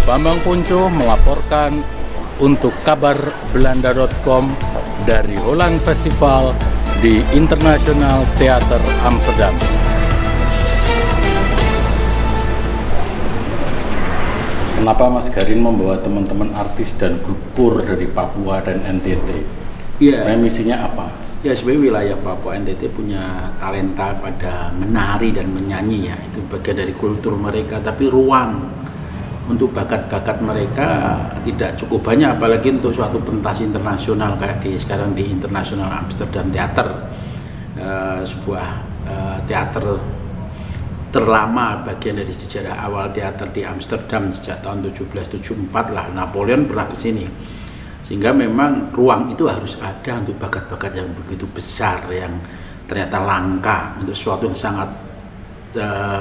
Bambang Punco melaporkan untuk kabar Belanda.com dari Holland Festival di International Theater Amsterdam. Kenapa Mas Garin membawa teman-teman artis dan grup kur dari Papua dan NTT? Iya. Sebenarnya misinya apa? Ya, sebenarnya wilayah Papua NTT punya talenta pada menari dan menyanyi ya, itu bagian dari kultur mereka. Tapi ruang untuk bakat-bakat mereka tidak cukup banyak, apalagi untuk suatu pentas internasional kayak sekarang di International Amsterdam Theater, sebuah teater terlama, bagian dari sejarah awal teater di Amsterdam sejak tahun 1774 lah. Napoleon pernah ke sini, sehingga memang ruang itu harus ada untuk bakat-bakat yang begitu besar, yang ternyata langka, untuk sesuatu yang sangat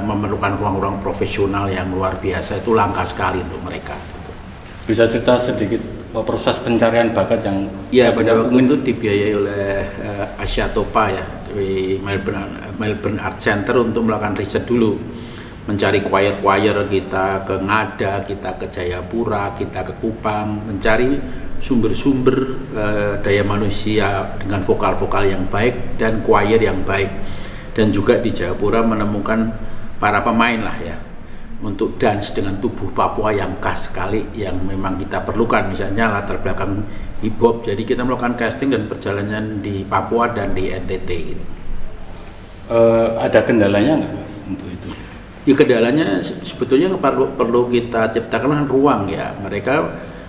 memerlukan ruang-ruang profesional yang luar biasa. Itu langka sekali untuk mereka. Bisa cerita sedikit proses pencarian bakat yang pada waktu itu dibiayai oleh Asia Topa ya, di Melbourne Art Center, untuk melakukan riset dulu, mencari choir-choir. Kita ke Ngada, kita ke Jayapura, kita ke Kupang, mencari sumber-sumber daya manusia dengan vokal-vokal yang baik dan choir yang baik. Dan juga di Jayapura menemukan para pemain lah ya, untuk dance dengan tubuh Papua yang khas sekali, yang memang kita perlukan, misalnya latar belakang hip hop. Jadi kita melakukan casting dan perjalanan di Papua dan di NTT gitu. Ada kendalanya nggak Mas untuk itu? Ya, kendalanya sebetulnya perlu kita ciptakan ruang ya. Mereka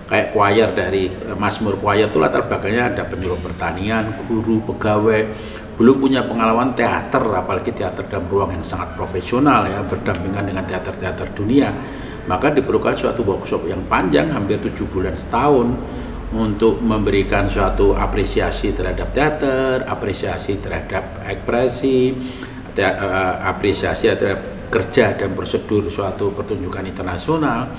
kayak choir, dari Mazmur choir itu latar belakangnya ada penyuluh pertanian, guru, pegawai, belum punya pengalaman teater, apalagi teater dalam ruang yang sangat profesional ya, berdampingan dengan teater-teater dunia. Maka diperlukan suatu workshop yang panjang, hampir 7 bulan setahun, untuk memberikan suatu apresiasi terhadap teater, apresiasi terhadap ekspresi, apresiasi terhadap kerja dan prosedur suatu pertunjukan internasional.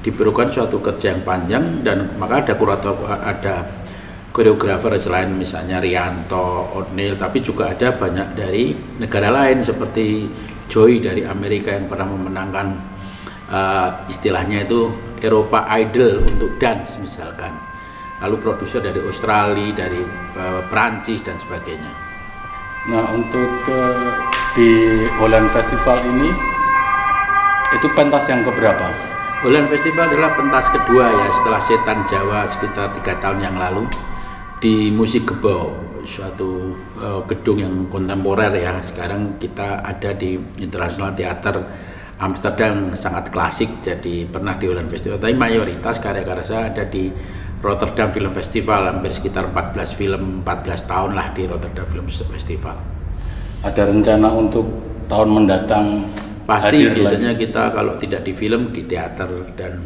Diperlukan suatu kerja yang panjang, dan maka ada kurator, ada koreografer selain misalnya Rianto, O'Neill, tapi juga ada banyak dari negara lain seperti Joy dari Amerika yang pernah memenangkan istilahnya itu Eropa Idol untuk dance misalkan. Lalu produser dari Australia, dari Perancis dan sebagainya. Nah, untuk di Holland Festival ini itu pentas yang keberapa? Holland Festival adalah pentas kedua ya, setelah Setan Jawa sekitar 3 tahun yang lalu di Musikgebouw, suatu gedung yang kontemporer ya. Sekarang kita ada di International Theater Amsterdam, sangat klasik. Jadi pernah di Holland Festival, tapi mayoritas karya-karya saya ada di Rotterdam Film Festival, hampir sekitar 14 film, 14 tahun lah di Rotterdam Film Festival. Ada rencana untuk tahun mendatang? Pasti biasanya lagi. Kita kalau tidak di film, di teater, dan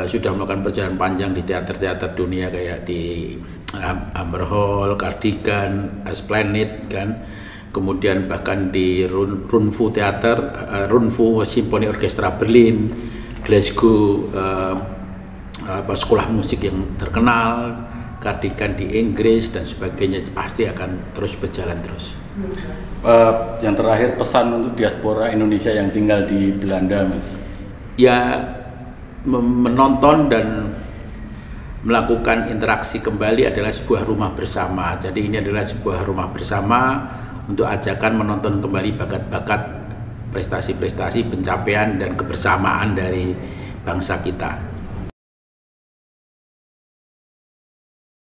sudah melakukan perjalanan panjang di teater-teater dunia kayak di Amber Hall, Cardigan, Esplanade kan, kemudian bahkan di Runfu Theater, Runfu Symphony Orchestra Berlin, Glasgow, sekolah musik yang terkenal, Cardigan di Inggris dan sebagainya. Pasti akan terus berjalan terus. Yang terakhir, pesan untuk diaspora Indonesia yang tinggal di Belanda, Mas? Ya, menonton dan melakukan interaksi kembali adalah sebuah rumah bersama. Jadi ini adalah sebuah rumah bersama untuk ajakan menonton kembali bakat-bakat, prestasi-prestasi, pencapaian dan kebersamaan dari bangsa kita.